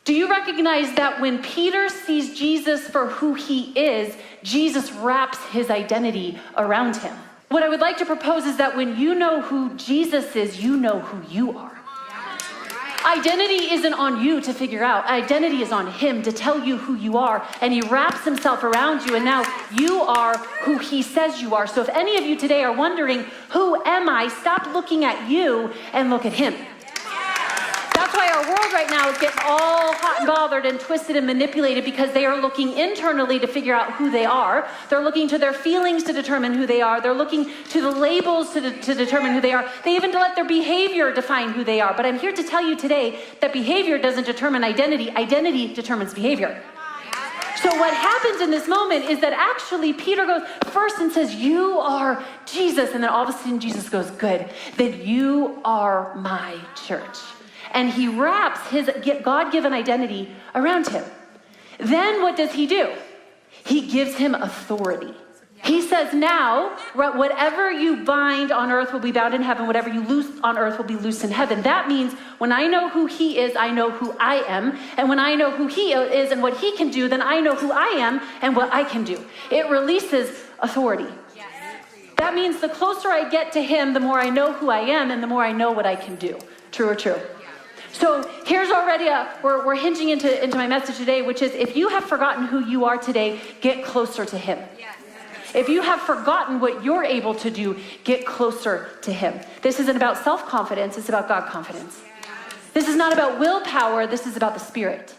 Do you recognize that when Peter sees Jesus for who he is, Jesus wraps his identity around him? What I would like to propose is that when you know who Jesus is, you know who you are. Identity isn't on you to figure out. Identity is on him to tell you who you are. And he wraps himself around you. And now you are who he says you are. So if any of you today are wondering, who am I? Stop looking at you and look at him. That's why our world right now is getting all hot and bothered and twisted and manipulated, because they are looking internally to figure out who they are. They're looking to their feelings to determine who they are. They're looking to the labels to determine who they are. They even let their behavior define who they are. But I'm here to tell you today that behavior doesn't determine identity. Identity determines behavior. So what happens in this moment is that actually Peter goes first and says, you are Jesus. And then all of a sudden Jesus goes, good, then you are my church. And he wraps his God-given identity around him. Then what does he do? He gives him authority. He says, now, whatever you bind on earth will be bound in heaven. Whatever you loose on earth will be loosed in heaven. That means when I know who he is, I know who I am. And when I know who he is and what he can do, then I know who I am and what I can do. It releases authority. That means the closer I get to him, the more I know who I am and the more I know what I can do. True or true? So here's already we're hinging into my message today, which is if you have forgotten who you are today, get closer to him. If you have forgotten what you're able to do, get closer to him. This isn't about self-confidence, it's about God confidence. This is not about willpower, this is about the Spirit.